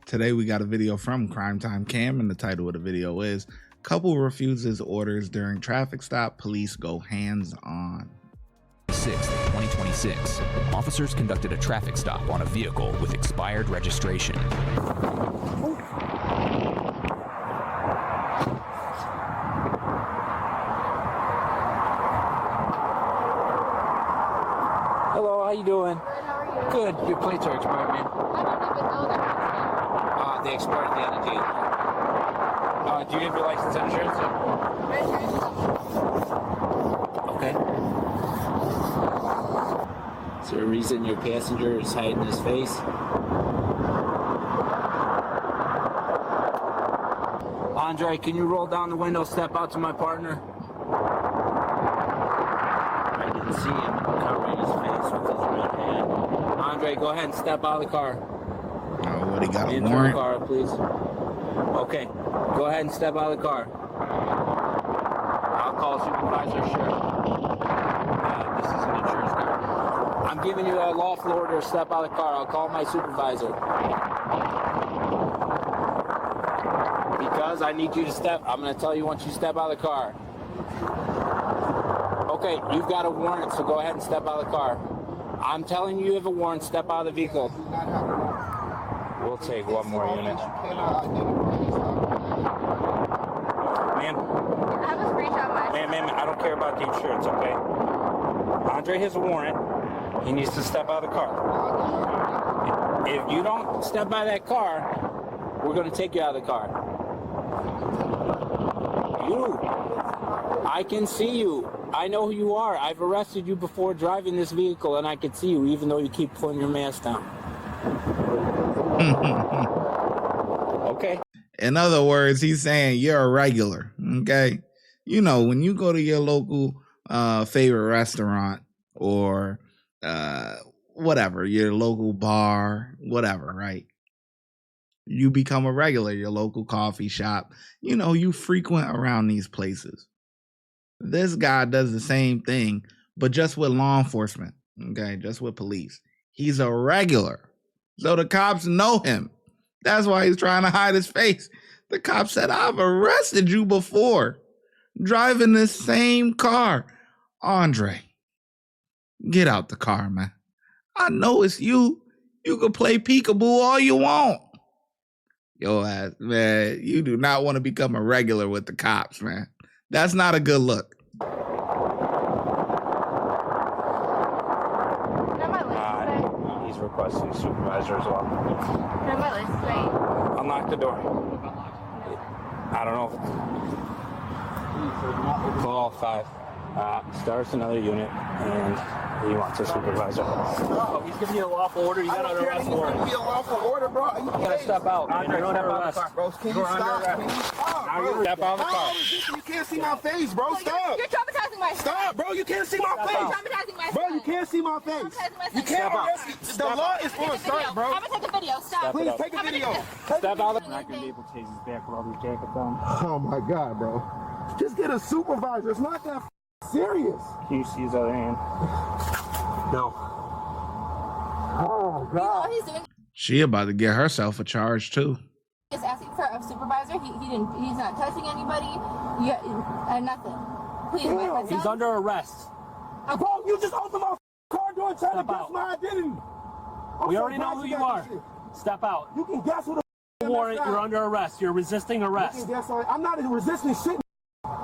Today we got a video from Crime Time Cam, and the title of the video is "Couple Refuses Orders During Traffic Stop, Police Go Hands On." 6th, 2026, officers conducted a traffic stop on a vehicle with expired registration. Hello, how you doing? Good, how are you? Good. Your plates are expired, man. I don't even know that. They expired at the end of June. Do you have your license and insurance? Okay. Is there a reason your passenger is hiding his face? Andre, can you roll down the window, step out to my partner? I didn't see him covering his face with his right hand. Andre, go ahead and step out of the car. What, he got a Enter warrant? the car, please. Okay, go ahead and step out of the car. I'll call Supervisor Sheriff. This is an insurance car. I'm giving you a lawful order to step out of the car. I'll call my supervisor. Because I need you to step. I'm going to tell you once you step out of the car. Okay, you've got a warrant, so go ahead and step out of the car. I'm telling you have a warrant. Step out of the vehicle. We'll take one more unit. Ma'am, I have a screenshot of my ma'am, I don't care about the insurance, okay? Andre has a warrant. He needs to step out of the car. If you don't step out of that car, we're going to take you out of the car. You. I can see you. I know who you are. I've arrested you before driving this vehicle, and I can see you, even though you keep pulling your mask down. Okay. In other words, he's saying you're a regular, okay? You know, when you go to your local favorite restaurant or whatever, your local bar, whatever, right? You become a regular, your local coffee shop. You know, you frequent around these places. This guy does the same thing, but just with law enforcement, okay? Just with police. He's a regular. So the cops know him. That's why he's trying to hide his face. The cop said, I've arrested you before, driving this same car. Andre, get out the car, man. I know it's you. You can play peekaboo all you want. Yo ass, man, you do not want to become a regular with the cops, man. That's not a good look. He's requesting supervisor as well. Can I have my license plate? Unlock the door. I don't know. Call 5. Starts another unit, and he wants a supervisor. No, he's giving you a lawful order. You got an arrest warrant. Give me a lawful order, bro. You gotta step out. Andre, You're under arrest. Bro, can you stop? Can you stop, Now bro? you step out of the car. You can't see my face, bro. Stop. You're traumatizing my Stop, bro. You can't see my Step face. out. traumatizing my Bro, you son. can't see my face. Traumatizing my You son. can't arrest me. The law is Take on a strike, video. bro. I'm gonna take a video. Stop. Please take a video. Step out of the I'm not gonna be able to take his back with all these jackets on. Oh my God, bro. Just get a supervisor. It's not that serious. Can you see his other hand? No. Oh You know God. what he's doing? She about to get herself a charge too. He's asking for a supervisor. He's not touching anybody. Nothing. Please, my He's son. under arrest. Bro, you just opened my car door and tried to Step guess out. my identity. I'm We so already know glad who you got are. this shit. Step out. You can guess who the Warrant, you're under arrest. You're resisting arrest. You can guess all- I'm not resisting shit.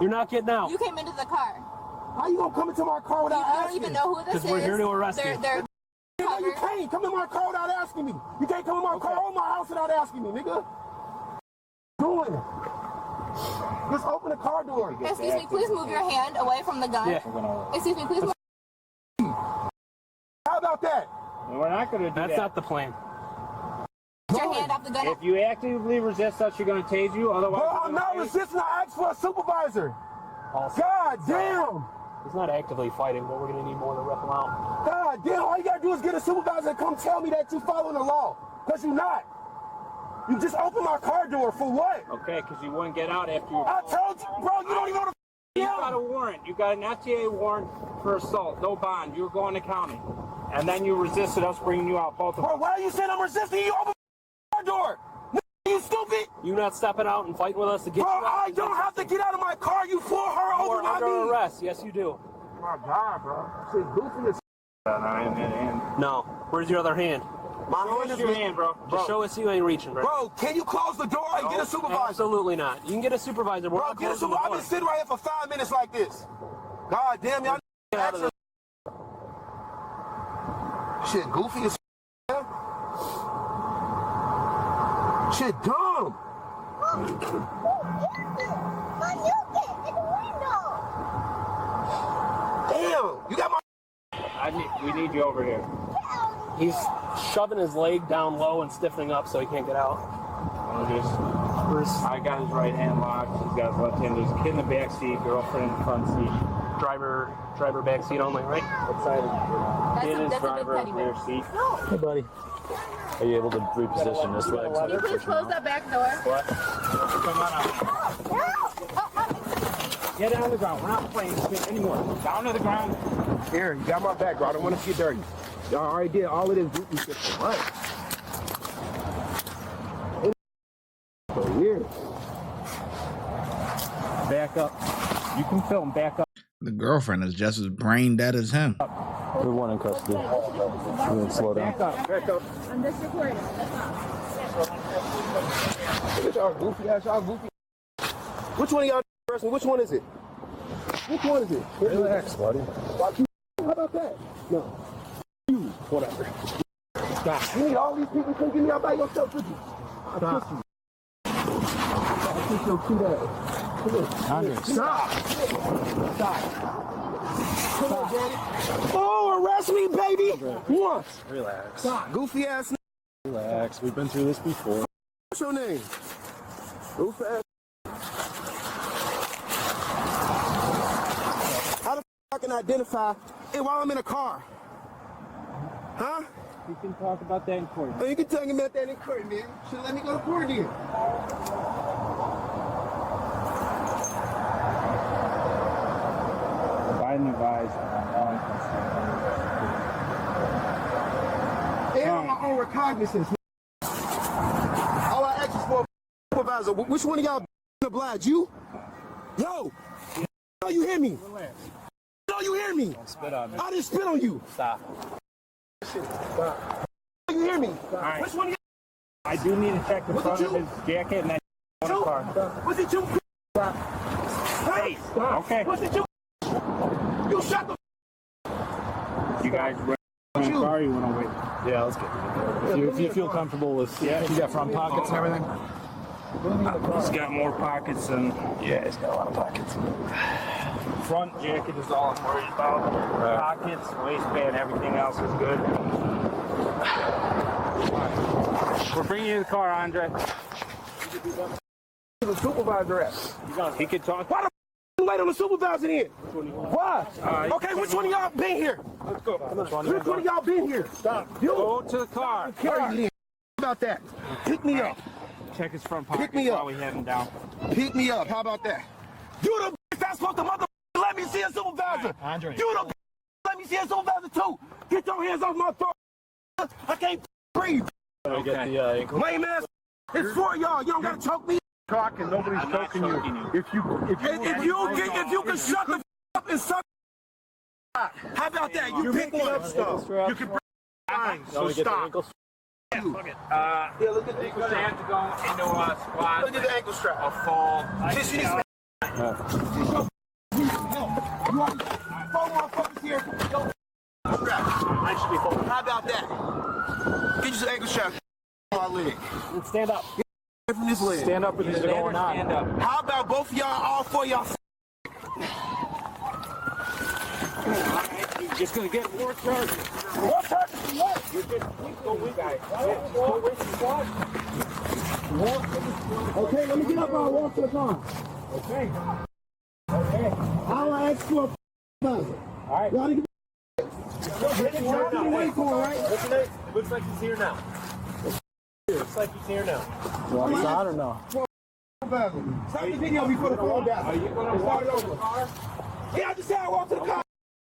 You're not getting out. You came into the car. How you gonna come into my car You without don't asking? even know who this is. Because we're here to arrest you. They're Nigga, you can't come in my car without asking me. You can't come in my car or my house without asking me, nigga. Doing it. Just open the car door. Excuse me, please move your hand away from the gun. Yeah. Excuse me, please move. How about that? We're not going to do That's not the plan. your hand off the gun. If you actively resist us, you're going to tase you. Otherwise, Bro, I'm not resisting. I asked for a supervisor. God damn. He's not actively fighting, but we're going to need more to rip him out. God damn. All you gotta do is get a supervisor and come tell me that you following the law. Because you're not. You just opened my car door for what? Okay, because you wouldn't get out after you. I told you, bro, you don't even know the You got a warrant. You got an FTA warrant for assault, no bond. You were going to county. And then you resisted us bringing you out, both of Bro, us. why are you saying I'm resisting? You opened my car door. stupid? You not stepping out and fighting with us to get Bro, you out? I don't have to get out of my car. You pull her over, You're not under me. arrest. Yes, you do. Oh my God, bro. Shit, goofy as No. Where's your other hand? my hand is your hand, bro. Just show us you ain't reaching, bro. Bro, can you close the door and get a supervisor? Absolutely not. You can get a supervisor. We're Bro, not get a closing the supervisor. I've door. been sitting right here for 5 minutes like this. God damn, y'all. Get out of this. Shit, goofy as shit, dumb. Damn, you got my. We need you over here. He's shoving his leg down low and stiffening up so he can't get out. I got his right hand locked. He's got his left hand. There's a kid in the back seat, girlfriend in the front seat. Driver back seat only, right? What side is That's it? a big Driver petty rear one. seat. Hey, buddy. Are you able to reposition this leg? Can you please close that back door? What? Come on out. Get down on the ground. We're not playing anymore. Down to the ground. Here, you got my back, bro. I don't want to get dirty. Y'all already did all of this goofy shit for what? So weird. Back up. You can film. Back up. The girlfriend is just as brain dead as him. We're one in custody. We're gonna slow down. Back up. Back up. I'm just recording. That's all. Look at y'all goofy ass, y'all goofy. Which one of y'all person? Which one is it? Which one is it? Relax, buddy. How about that? No. You, whatever. Stop. You need all these people to get me out by yourself, would you? Stop. I'll kiss your cute ass. Come here. Andre, Stop. Stop. Come on, daddy. Oh, arrest me, baby. Once. relax. Stop. Goofy ass. Relax. We've been through this before. What's your name? Goofy ass. How the f I can identify it while I'm in a car? Huh? You can talk about that in court. Oh, you can tell me about that in court, man. Should let me go to court then. Biden advised. They have my own recognizance. All I ask is for a supervisor. Which one of y'all obliged? You? Yo! No, you hear me? No, you hear me? Spit on me. I didn't spit on you. Stop. You hear me? right. Which one of I do need to check the Was it front of you? his jacket and then on the car. y'all? Was it you? Hey! Okay. Was it you? You shut the You guys ready in the car? You want to wait? Yeah, let's get if you feel comfortable with, you got front pockets and everything? He's got more pockets than. Yeah, he's got a lot of pockets. Front jacket is all I'm worried about. Pockets, waistband, everything else is good. We're bringing you the car, Andre. the supervisor at? He can talk. Why the f you wait on the supervisor then? Why? Okay, which one of y'all been here? Let's go. Which one of y'all been here? Stop. You Go to the car. carry about that. Pick me up. Check his front pockets Pick me up. while we have him down. Pick me up. How about that? You the bitch that's supposed to mother let me see a supervisor. Andre. You the let me see a supervisor too. Get your hands off my throat. I can't breathe. Get the ankle. Lame ass. It's for y'all. You don't gotta choke me. Talking, nobody's choking you. If you If you can shut the up and suck. How about that? You pick one up stuff. You can fine. So stop. look at Yeah, look at the He's gonna have to go into a squat, Look at the ankle strap. a fall. This is four motherfuckers here. I should be full. How about that? Get you some ankle strap on my leg. Stand up. Get from this leg. Stand up with this going on. Stand up. How about both of y'all, all four of y'all? You're just gonna get more charges. What charges for what? You're just go with guys. Go with the squad. Okay, let me get up and I'll walk to the car. Okay. I'll ask for a supervisor. All right. Y'all need to Looks like he's here now. Looks like he's here now. You want this on or no? Stop the video before the phone down. Are you gonna walk to the car? Yeah, I just said I walked to the car.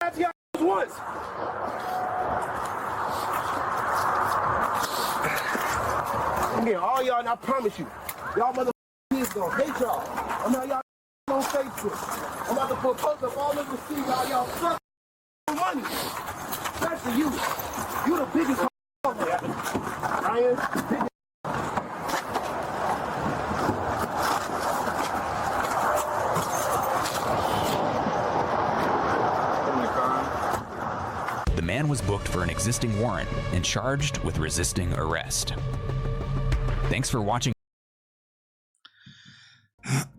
I y'all once. I'm getting all y'all, and I promise you, y'all mother kids gonna hate y'all. I'm how y'all on Facebook. I'm about to put posts up all over the city, y'all suck money. Especially you. You the biggest Ryan, biggest. The man was booked for an existing warrant and charged with resisting arrest. Thanks for watching.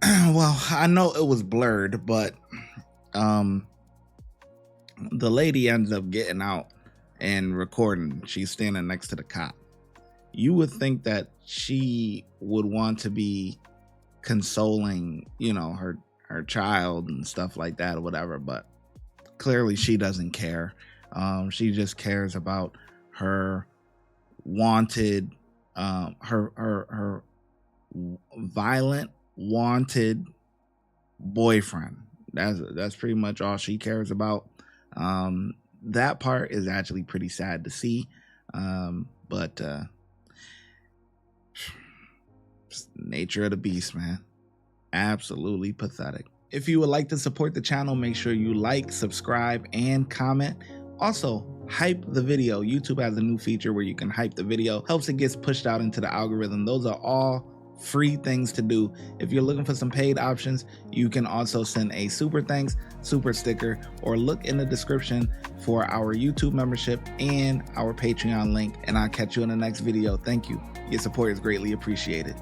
Well, I know it was blurred, but the lady ends up getting out and recording. She's standing next to the cop. You would think that she would want to be consoling, you know, her child and stuff like that or whatever, but clearly she doesn't care. She just cares about her wanted, her violent wanted boyfriend. That's pretty much all she cares about. That part is actually pretty sad to see, but nature of the beast, man. Absolutely pathetic. If you would like to support the channel, make sure you like, subscribe, and comment. Also, hype the video. YouTube has a new feature where you can hype the video. Helps it gets pushed out into the algorithm. Those are all free things to do. If you're looking for some paid options, you can also send a super thanks, super sticker, or look in the description for our YouTube membership and our Patreon link. And I'll catch you in the next video. Thank you. Your support is greatly appreciated.